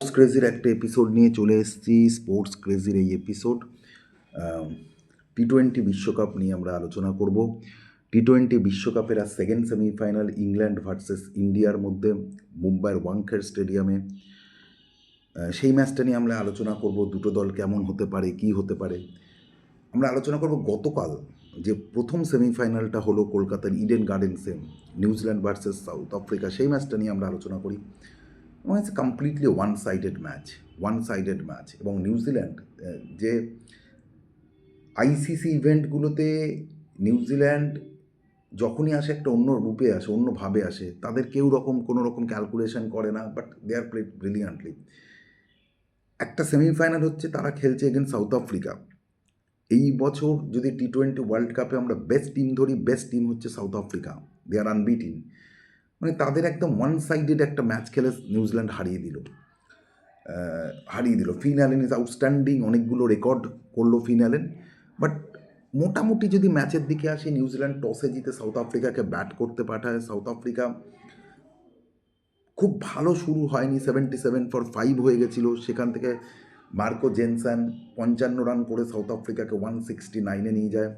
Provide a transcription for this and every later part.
Sports ক্রেজির একটা episode নিয়ে চলে এসেছি। স্পোর্টস ক্রেজির এই এপিসোড টি-20 বিশ্বকাপ নিয়ে আমরা আলোচনা করব। টি-20 বিশ্বকাপের আর সেকেন্ড সেমিফাইনাল ইংল্যান্ড ভার্সেস ইন্ডিয়ার মধ্যে মুম্বাইয়ের ওয়াংখেড়ে স্টেডিয়ামে। সেই ম্যাচটা নিয়ে আমরা আলোচনা করব। দুটো দল কেমন হতে পারে, কি হতে পারে। আমরা আলোচনা করব গতকাল যে প্রথম সেমিফাইনালটা হলো কলকাতার ইডেন গার্ডেন্সে, নিউজিল্যান্ড ভার্সেস সাউথ আফ্রিকা। সেই ম্যাচটা নিয়ে আমরা আলোচনা করি। এবং ইটস কমপ্লিটলি ওয়ান সাইডেড ম্যাচ। এবং নিউজিল্যান্ড যে আইসিসি ইভেন্টগুলোতে নিউজিল্যান্ড যখনই আসে একটা অন্য রূপে আসে, অন্যভাবে আসে, তাদের কেউ কোনো রকম ক্যালকুলেশন করে না, but they are played brilliantly. একটা সেমিফাইনাল হচ্ছে, তারা খেলছে এগেন্স্ট সাউথ আফ্রিকা। এই বছর যদি টি-20 ওয়ার্ল্ড কাপে আমরা বেস্ট টিম ধরি, বেস্ট টিম হচ্ছে সাউথ আফ্রিকা। দে আর আনবিটিন। মানে তাদের একদম ওয়ান সাইডেড একটা ম্যাচ খেলে নিউজিল্যান্ড হারিয়ে দিল। ফিন অ্যালেন ইজ আউটস্ট্যান্ডিং, অনেকগুলো রেকর্ড করলো ফিন অ্যালেন। বাট মোটামুটি যদি ম্যাচের দিকে আসি, নিউজিল্যান্ড টসে জিতে সাউথ আফ্রিকাকে ব্যাট করতে পাঠায়। সাউথ আফ্রিকা খুব ভালো শুরু হয়নি, 77 for 5 হয়ে গেছিলো। সেখান থেকে মার্কো জেনসন 55 রান করে সাউথ আফ্রিকাকে 169 নিয়ে যায়।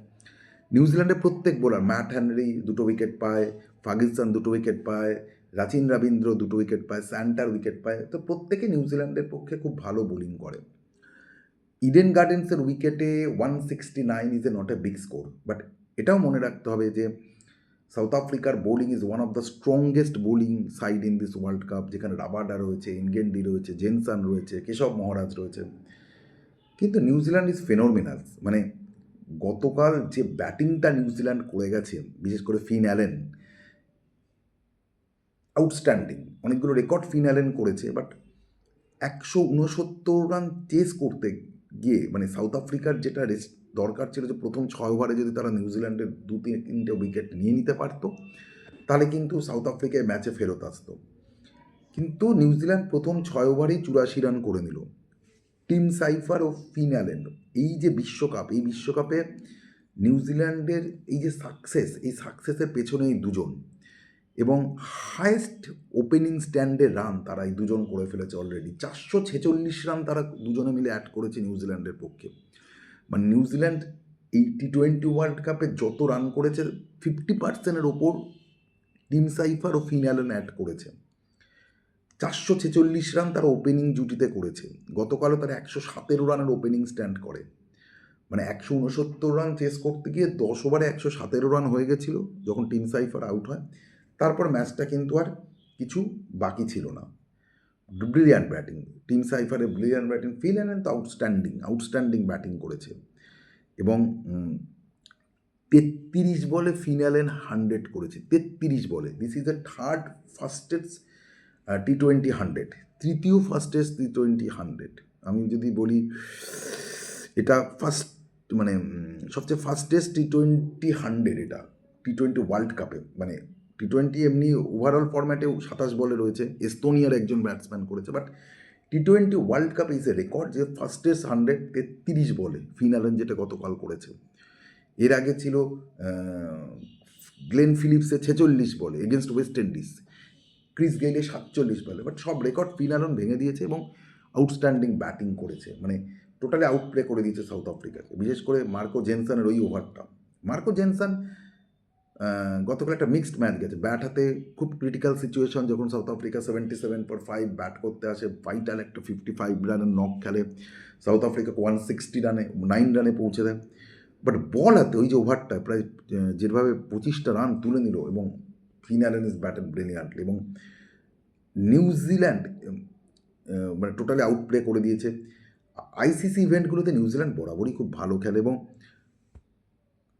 নিউজিল্যান্ডের প্রত্যেক বোলার, ম্যাট হেনরি 2 উইকেট পায়, ফার্গুসন 2 উইকেট পায়, রাচিন রবীন্দ্র 2 উইকেট পায়, স্যান্টার উইকেট পায়। তো প্রত্যেকে নিউজিল্যান্ডের পক্ষে খুব ভালো বোলিং করে। ইডেন গার্ডেন্সের উইকেটে 169 is a not a big score. But এটাও মনে রাখতে হবে যে সাউথ আফ্রিকার bowling is one of the strongest bowling side in this world cup, যেখানে রাবাডা রয়েছে, ইনগেন্ডি রয়েছে, জেনসন রয়েছে, কেশব মহারাজ রয়েছে। কিন্তু নিউজিল্যান্ড ইজ ফেনোমিনাল। মানে গতকাল যে ব্যাটিংটা নিউজিল্যান্ড করে গেছে, বিশেষ করে ফিন অ্যালেন, আউটস্ট্যান্ডিং। অনেকগুলো রেকর্ড ফিন অ্যালেন করেছে, বাট 169 রান চেস করতে গিয়ে, মানে সাউথ আফ্রিকার যেটা দরকার ছিল যে প্রথম 6 ওভারে যদি তারা নিউজিল্যান্ডের 2-3টে উইকেট নিয়ে নিতে পারতো, তাহলে কিন্তু সাউথ আফ্রিকায় ম্যাচে ফেরত আসতো। কিন্তু নিউজিল্যান্ড প্রথম 6 ওভারেই 84 রান করে নিল। টিম সাইফার ও ফিন অ্যালেন, এই যে এই বিশ্বকাপে নিউজিল্যান্ডের এই যে এই সাকসেসের পেছনে এই দুজন, এবং হায়েস্ট ওপেনিং স্ট্যান্ডে রান তারা এই দুজন করে ফেলেছে অলরেডি। 446 রান তারা দুজনে মিলে অ্যাড করেছে নিউজিল্যান্ডের পক্ষে। মানে নিউজিল্যান্ড এই টি-20 ওয়ার্ল্ড কাপে যত রান করেছে, 50%-এর ওপর টিম সাইফার ও ফিন অ্যালেন অ্যাড করেছে। 446 রান তারা ওপেনিং জুটিতে করেছে। গতকালও তারা 117 রানের ওপেনিং স্ট্যান্ড করে। মানে 169 রান চেস করতে গিয়ে 10 ওভারে 117 রান হয়ে গেছিলো যখন টিম সাইফার আউট হয়। তারপর ম্যাচটা কিন্তু আর কিছু বাকি ছিল না। ব্রিলিয়ান্ট ব্যাটিং, টিম সাইফারের ব্রিলিয়ান্ট ব্যাটিং। ফিন অ্যালেন তো আউটস্ট্যান্ডিং ব্যাটিং করেছে। এবং 33 বলে ফিন অ্যালেন 100 করেছে। 33 বলে। This is the third fastest টি-20 100, তৃতীয় ফাস্টেস্ট টি-20 100। আমি যদি বলি এটা ফার্স্ট, মানে সবচেয়ে ফাস্টেস্ট টি-20 100 এটা টি-20 ওয়ার্ল্ড কাপে। মানে টি-20 এমনি ওভারঅল ফরম্যাটেও 27 বলে রয়েছে, এস্তোনিয়ার একজন ব্যাটসম্যান করেছে। বাট টি-20 ওয়ার্ল্ড কাপে ইজ এ রেকর্ড যে ফাস্টেস্ট 100 33 বলে ফিন অ্যালেন যেটা গতকাল করেছে। এর আগে ছিল গ্লেন ফিলিপসে 46 বলে এগেনস্ট ওয়েস্ট ইন্ডিজ, ক্রিস গেইলে 47 বলে। বাট সব রেকর্ড ফিন অ্যালেন ভেঙে দিয়েছে এবং আউটস্ট্যান্ডিং ব্যাটিং করেছে। মানে টোটালি আউটপ্লে করে দিয়েছে সাউথ আফ্রিকাকে, বিশেষ করে মার্কো জেনসনের ওই ওভারটা। মার্কো জেনসন গতকাল একটা মিক্সড ম্যাচ গেছে। ব্যাট হাতে খুব ক্রিটিক্যাল সিচুয়েশন, যখন সাউথ আফ্রিকা 77 for 5 ব্যাট করতে আসে, ভাইটাল একটা 55 রানের নক খেলে, সাউথ আফ্রিকাকে 169 রানে পৌঁছে দেয়। বাট বল হাতে ওই যে ওভারটা প্রায় যেভাবে 25টা রান তুলে নিল, এবং Finn Allen is batted brilliantly. এবং নিউজিল্যান্ড মানে টোটালি আউটপ্লে করে দিয়েছে। আইসিসি ইভেন্টগুলোতে নিউজিল্যান্ড বরাবরই খুব ভালো খেলে। এবং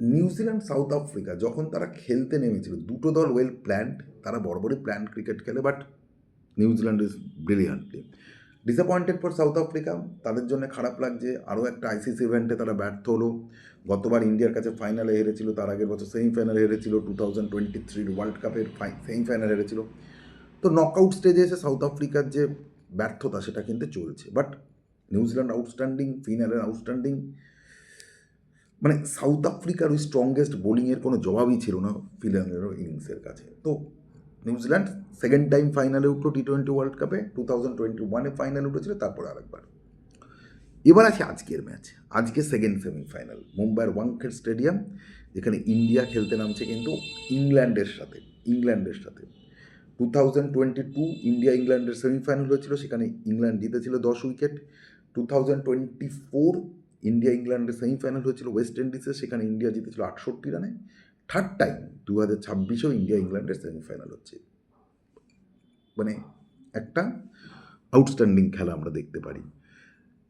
নিউজিল্যান্ড সাউথ আফ্রিকা যখন তারা খেলতে নেমেছিল, দুটো দল ওয়েল প্ল্যান্ড, তারা বরাবরই প্ল্যান্ড ক্রিকেট খেলে। But New Zealand is brilliantly disappointed for south Africa. তাদের জন্য খারাপ লাগছে, আরও একটা আইসিসি ইভেন্টে তারা ব্যর্থ হলো। গতবার ইন্ডিয়ার কাছে ফাইনালে হেরেছিল, তার আগের বছর সেমিফাইনালে হেরেছিল, 2023 ওয়ার্ল্ড কাপের সেমিফাইনাল হেরেছিল। তো নকআউট স্টেজে এসে সাউথ আফ্রিকার যে ব্যর্থতা সেটা কিন্তু চলছে। But New Zealand outstanding, Finn Allen outstanding. মানে সাউথ আফ্রিকার ওই স্ট্রংগেস্ট বোলিংয়ের কোনো জবাবই ছিল না ফিন অ্যালেনের ইনিংসের কাছে। তো নিউজিল্যান্ড সেকেন্ড টাইম ফাইনালে উঠলো T20 ওয়ার্ল্ড কাপে, 2021-এ ফাইনালে উঠেছিল, তারপর আরেকবার। এবার আছে আজকের ম্যাচ, আজকে সেকেন্ড সেমিফাইনাল মুম্বাইয়ের ওয়াংখেড় স্টেডিয়াম, যেখানে ইন্ডিয়া খেলতে নামছে কিন্তু ইংল্যান্ডের সাথে। 2022 ইন্ডিয়া ইংল্যান্ডের সেমিফাইনাল হয়েছিল, সেখানে ইংল্যান্ড জিতেছিল 10 উইকেট। 2024 ইন্ডিয়া ইংল্যান্ডের সেমিফাইনাল হয়েছিল ওয়েস্ট ইন্ডিজে, সেখানে ইন্ডিয়া জিতেছিল 68 রানে। থার্ড টাইম 2026-এও ইন্ডিয়া ইংল্যান্ডের সেমিফাইনাল হচ্ছে, মানে একটা আউটস্ট্যান্ডিং খেলা আমরা দেখতে পারি।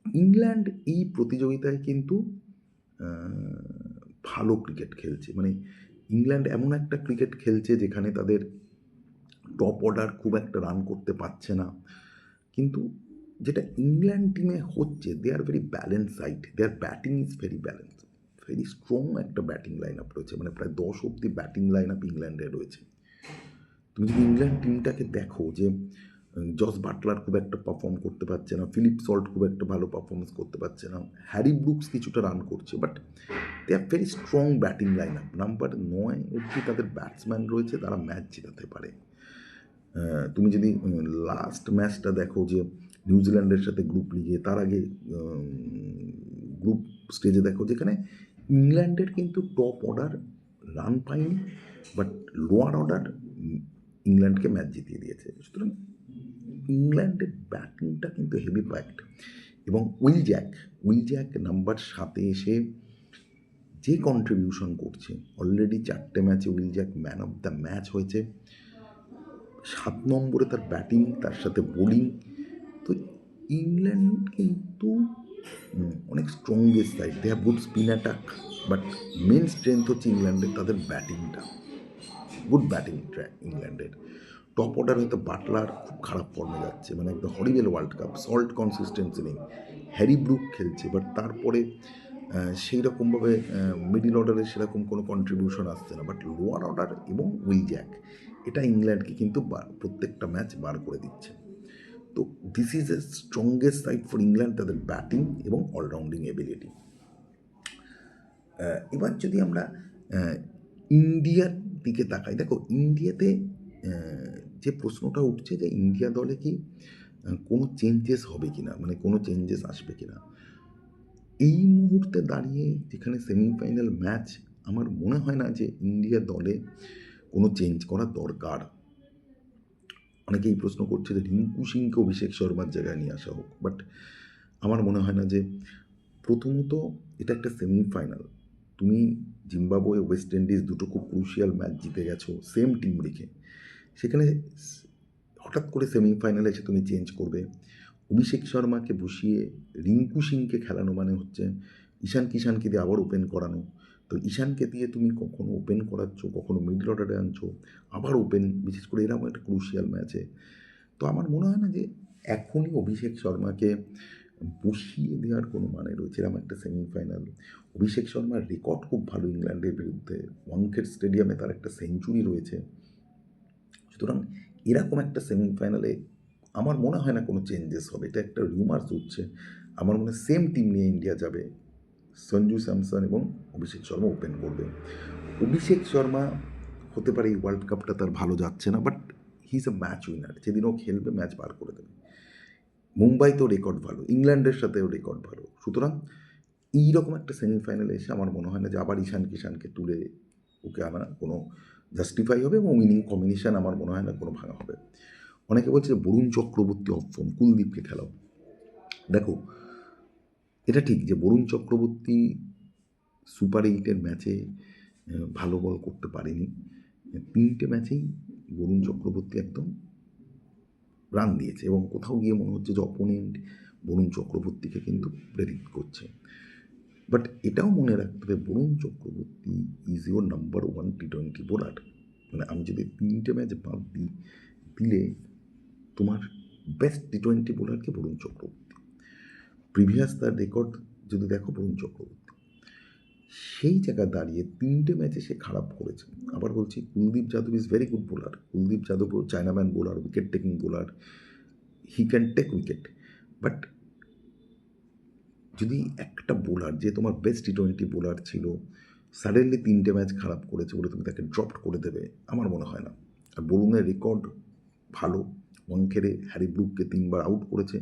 ইংল্যান্ড এই প্রতিযোগিতায় কিন্তু ভালো ক্রিকেট খেলছে, মানে ইংল্যান্ড এমন একটা ক্রিকেট খেলছে যেখানে তাদের টপ অর্ডার খুব একটা রান করতে পারছে না, কিন্তু যেটা ইংল্যান্ড টিমে হচ্ছে, they are very balance side, their batting is very balance, very strong একটা ব্যাটিং লাইন আপ রয়েছে, মানে প্রায় 10 অব্দি ব্যাটিং লাইন আপ ইংল্যান্ডে রয়েছে। তুমি যদি ইংল্যান্ড টিমটাকে দেখো, যে জস বাটলার খুব একটা পারফর্ম করতে পারছে না, ফিলিপ সল্ট খুব একটা ভালো পারফরমেন্স করতে পারছে না, হ্যারি ব্রুকস কিছুটা রান করছে, but they are very strong batting line up. Number 9 অব্দি তাদের ব্যাটসম্যান রয়েছে, তারা ম্যাচ জেতাতে পারে। তুমি যদি লাস্ট ম্যাচটা দেখো, যে নিউজিল্যান্ডের সাথে গ্রুপ লিগে, তার আগে গ্রুপ স্টেজে দেখো, যেখানে ইংল্যান্ডের কিন্তু টপ অর্ডার রান পায়নি, বাট লোয়ার অর্ডার ইংল্যান্ডকে ম্যাচ জিতিয়ে দিয়েছে। সুতরাং ইংল্যান্ডের ব্যাটিংটা কিন্তু হেভি প্যাকড, এবং উইল জ্যাক নাম্বার 7-এ এসে যে কন্ট্রিবিউশন করছে, অলরেডি 4টে ম্যাচে will Jack man of the match হয়েছে। 7 নম্বরে তার ব্যাটিং, তার সাথে বোলিং। তো ইংল্যান্ড কিন্তু অনেক strongest side, they have good spin attack, but main strength হচ্ছে ইংল্যান্ডের তাদের ব্যাটিংটা, গুড ব্যাটিং ইংল্যান্ডের। টপ অর্ডার হয়তো বাটলার খুব খারাপ ফর্মে যাচ্ছে, মানে একদম horrible World Cup, Salt consistency নেই। হ্যারি ব্রুক খেলছে, বাট তারপরে সেই রকমভাবে মিডিল অর্ডারে সেরকম কোনো কন্ট্রিবিউশন আসছে না, বাট লোয়ার অর্ডার এবং উইল জ্যাক, এটা ইংল্যান্ডকে কিন্তু প্রত্যেকটা ম্যাচ বার করে দিচ্ছে। তো this is a strongest side for England, তাদের ব্যাটিং এবং অলরাউন্ডিং এবিলিটি। এবার যদি আমরা ইন্ডিয়ার দিকে তাকাই, দেখো ইন্ডিয়াতে যে প্রশ্নটা উঠছে, যে ইন্ডিয়া দলে কি কোনো চেঞ্জেস হবে কি না, মানে কোনো চেঞ্জেস আসবে কি না। এই মুহূর্তে দাঁড়িয়ে যেখানে সেমিফাইনাল ম্যাচ, আমার মনে হয় না যে ইন্ডিয়া দলে কোনো চেঞ্জ করা দরকার। অনেকে এই প্রশ্ন করছে যে রিঙ্কু সিংকে অভিষেক শর্মার জায়গায় নিয়ে আসা হোক, বাট আমার মনে হয় না। যে প্রথমত এটা একটা সেমিফাইনাল, তুমি জিম্বাবুয়ে ওয়েস্ট ইন্ডিজ দুটো খুব ক্রুশিয়াল ম্যাচ জিতে গেছো সেম টিম রেখে, সেখানে হঠাৎ করে সেমিফাইনালে এসে তুমি চেঞ্জ করবে। অভিষেক শর্মাকে বসিয়ে রিঙ্কু সিংকে খেলানো মানে হচ্ছে ঈশান কিষানকে দিয়ে আবার ওপেন করানো। তো ঈশানকে দিয়ে তুমি কখনো ওপেন করাচ্ছ, কখনো মিডল অর্ডারে আনছো, আবার ওপেন, বিশেষ করে এরকম একটা ক্রুশিয়াল ম্যাচে। তো আমার মনে হয় না যে এখনই অভিষেক শর্মাকে বসিয়ে দেওয়ার কোনো মানে রয়েছে এরকম একটা সেমিফাইনাল। অভিষেক শর্মার রেকর্ড খুব ভালো ইংল্যান্ডের বিরুদ্ধে, ওয়াংখেড় স্টেডিয়ামে তার একটা সেঞ্চুরি রয়েছে। সুতরাং এরকম একটা সেমিফাইনালে আমার মনে হয় না কোনো চেঞ্জেস হবে, এটা একটা রিউমার্স উঠছে। আমার মনে হয় সেম টিম নিয়ে ইন্ডিয়া যাবে, সঞ্জু স্যামসন এবং অভিষেক শর্মা ওপেন করবে। অভিষেক শর্মা হতে পারে এই ওয়ার্ল্ড কাপটা তার ভালো যাচ্ছে না, but he is a match winner, যেদিনও খেলবে ম্যাচ বার করে দেবে। মুম্বাইতেও রেকর্ড ভালো, ইংল্যান্ডের সাথেও রেকর্ড ভালো। সুতরাং এইরকম একটা সেমিফাইনালে এসে আমার মনে হয় না যে আবার ঈশান কিষানকে তুলে ওকে আনা কোনো জাস্টিফাই হবে, এবং উইনিং কম্বিনেশান আমার মনে হয় না কোনো ভাঙা হবে। অনেকে বলছে বরুণ চক্রবর্তী অফ ফর্ম, কুলদীপকে খেলাও। দেখো এটা ঠিক যে বরুণ চক্রবর্তী সুপার 8-এর ম্যাচে ভালো বল করতে পারেনি, 3টে ম্যাচেই বরুণ চক্রবর্তী একদম রান দিয়েছে, এবং কোথাও গিয়ে মনে হচ্ছে যে অপোনেন্ট বরুণ চক্রবর্তীকে কিন্তু প্রেরিত করছে। বাট এটাও মনে রাখতে হবে, Varun Chakravarthy is your number 1 T20 bowler. মানে আমি যদি 3টে ম্যাচ বাদ দিলে তোমার বেস্ট T20 বোলারকে বরুণ চক্রবর্তী। প্রিভিয়াস তার রেকর্ড যদি দেখো বরুণ চক্রবর্তী, সেই জায়গায় দাঁড়িয়ে 3টে ম্যাচে সে খারাপ করেছে। আবার বলছি, Kuldeep Yadav is very good bowler, Kuldeep Yadav chinaman bowler, wicket taking bowler, he can take wicket. But যদি একটা বোলার, যে তোমার বেস্ট T20 বোলার ছিল, সাডেনলি 3টে ম্যাচ খারাপ করেছে বলে তুমি তাকে ড্রপ করে দেবে, আমার মনে হয় না। আর বরুণের রেকর্ড ভালো, ওয়াংখেড়ে হ্যারি ব্রুককে 3বার আউট করেছে।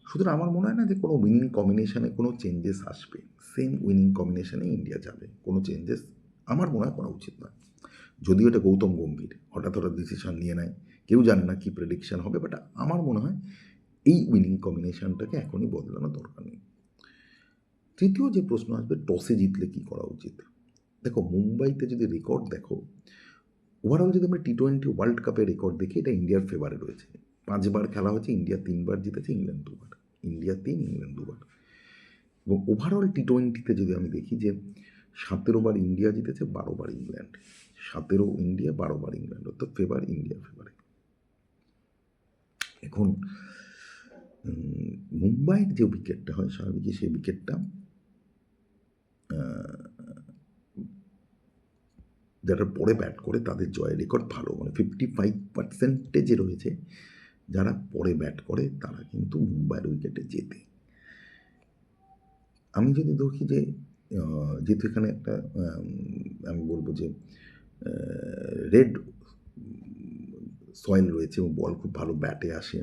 সুতরাং আমার মনে হয় না যে কোনো উইনিং কম্বিনেশনে কোনো চেঞ্জেস আসবে। সেম উইনিং কম্বিনেশনে ইন্ডিয়া যাবে, কোনো চেঞ্জেস আমার মনে হয় করা উচিত নয়। যদিও এটা গৌতম গম্ভীর হঠাৎ হঠাৎ ডিসিশন নিয়ে নেয়, কেউ জানে না কী প্রেডিকশন হবে, বাট আমার মনে হয় এই উইনিং কম্বিনেশনটাকে এখনই বদলানো দরকার নেই। তৃতীয় যে প্রশ্ন আসবে, টসে জিতলে কী করা উচিত। দেখো, মুম্বাইতে যদি রেকর্ড দেখো, ওভারঅল যদি আমরা টি-20 ওয়ার্ল্ড কাপের রেকর্ড দেখি, এটা ইন্ডিয়ার ফেভারে রয়েছে। 5বার খেলা হয়েছে, ইন্ডিয়া 3বার জিতেছে, ইংল্যান্ড 2বার। ইন্ডিয়া 3, ইংল্যান্ড 2বার। এবং ওভারঅল টি-20তে যদি আমি দেখি যে 17বার ইন্ডিয়া জিতেছে, 12বার ইংল্যান্ড। 17 ইন্ডিয়া, 12বার ইংল্যান্ড, অর্থাৎ ফেভার ইন্ডিয়া ফেভারে। এখন মুম্বাইয়ের যে উইকেটটা হয় স্বাভাবিক, সেই উইকেটটা যারা পরে ব্যাট করে তাদের জয়ের রেকর্ড ভালো, মানে 55% রয়েছে যারা পরে ব্যাট করে তারা কিন্তু মুম্বাইয়ের উইকেটে জেতে। আমি যদি দেখি যে যেহেতু এখানে একটা আমি বলবো যে রেড সয়েল রয়েছে এবং বল খুব ভালো ব্যাটে আসে,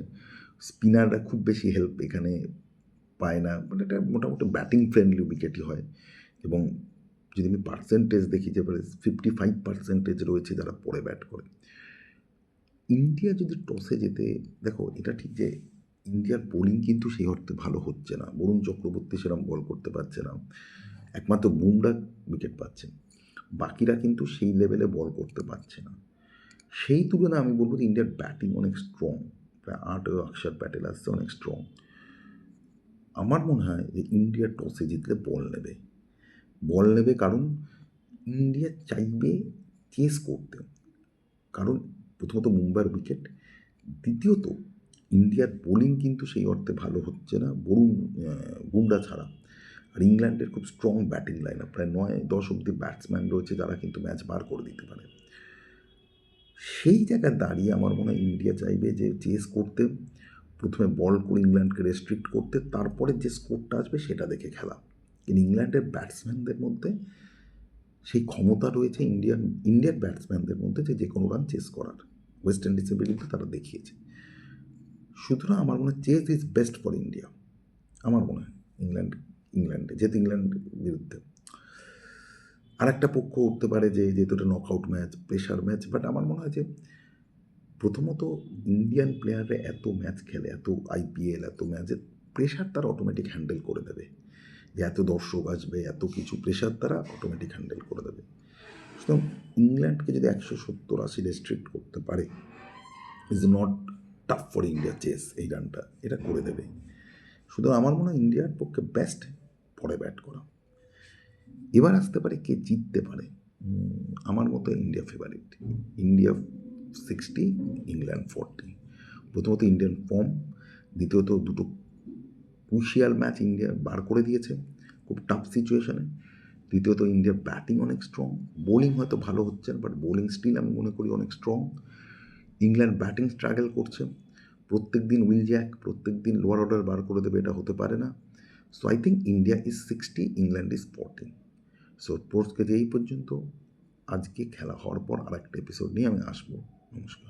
স্পিনাররা খুব বেশি হেল্প এখানে পায় না, মানে এটা মোটামুটি ব্যাটিং ফ্রেন্ডলি উইকেটই হয়। এবং যদি আমি পার্সেন্টেজ দেখি যে 55% রয়েছে যারা পরে ব্যাট করে। ইন্ডিয়া যদি টসে যেতে, দেখো এটা ঠিক যে ইন্ডিয়ার বোলিং কিন্তু সেই অর্থে ভালো হচ্ছে না, বরুণ চক্রবর্তী সেরকম বল করতে পারছে না, একমাত্র বুমরা উইকেট পাচ্ছেন, বাকিরা কিন্তু সেই লেভেলে বল করতে পারছে না। সেই তুলনায় আমি বলবো যে ইন্ডিয়ার ব্যাটিং অনেক স্ট্রং, প্রায় 8 অক্ষর প্যাটেল আসছে, অনেক স্ট্রং। আমার মনে হয় যে ইন্ডিয়া টসে জিতলে বল নেবে, কারণ ইন্ডিয়া চাইবে চেস করতে, কারণ প্রথমত মুম্বাইয়ের উইকেট, দ্বিতীয়ত ইন্ডিয়ার বোলিং কিন্তু সেই অর্থে ভালো হচ্ছে না বুমরা ছাড়া। আর ইংল্যান্ডের খুব স্ট্রং ব্যাটিং লাইন আপ, প্রায় 9-10 অব্দি ব্যাটসম্যান রয়েছে যারা কিন্তু ম্যাচ বার করে দিতে পারে। সেই জায়গায় দাঁড়িয়ে আমার মনে হয় ইন্ডিয়া চাইবে যে চেস করতে, প্রথমে বল করে ইংল্যান্ডকে রেস্ট্রিক্ট করতে, তারপরে যে স্কোরটা আসবে সেটা দেখে খেলা। কিন্তু ইংল্যান্ডের ব্যাটসম্যানদের মধ্যে সেই ক্ষমতা রয়েছে, ইন্ডিয়ান ব্যাটসম্যানদের মধ্যে যে কোনো রান চেস করার, ওয়েস্ট ইন্ডিজের বিরুদ্ধে তারা দেখিয়েছে। সুতরাং আমার মনে হয় chase is best for India. আমার মনে হয় ইংল্যান্ডে যেহেতু ইংল্যান্ড বিরুদ্ধে আর একটা পক্ষ উঠতে পারে যে যেহেতু এটা knockout match, pressure match, but আমার মনে হয় যে প্রথমত ইন্ডিয়ান প্লেয়াররা এত ম্যাচ খেলে, এত আইপিএল, এত ম্যাচের প্রেশার তারা অটোমেটিক হ্যান্ডেল করে দেবে, যে এত দর্শক আসবে, এত কিছু প্রেশার তারা অটোমেটিক হ্যান্ডেল করে দেবে। সুতরাং ইংল্যান্ডকে যদি 170-80 রেস্ট্রিক্ট করতে পারে, is not tough for India chase, এই রানটা এটা করে দেবে। সুতরাং আমার মনে হয় ইন্ডিয়ার পক্ষে বেস্ট পরে ব্যাট করা। এবার আসতে পারে কে জিততে পারে। আমার মতো ইন্ডিয়া ফেভারিট, ইন্ডিয়া 60, ইংল্যান্ড 40। প্রথমত ইন্ডিয়ান ফর্ম, দ্বিতীয়ত দুটো ক্রুশিয়াল ম্যাচ ইন্ডিয়া বার করে দিয়েছে খুব টাফ সিচুয়েশনে, তৃতীয়ত ইন্ডিয়ার ব্যাটিং অনেক স্ট্রং, বোলিং হয়তো ভালো হচ্ছে না, বাট বোলিং স্টিল আমি মনে করি অনেক স্ট্রং। ইংল্যান্ড ব্যাটিং স্ট্রাগল করছে, প্রত্যেক দিন উইল জ্যাক, প্রত্যেক দিন লোয়ার অর্ডার বার করে দেবে, এটা হতে পারে না। So I think India is 60, England is 40। So স্পোর্টসকে এই পর্যন্ত, আজকে খেলা হওয়ার পর আর একটা এপিসোড নিয়ে আমি আসবো। নমস্কার।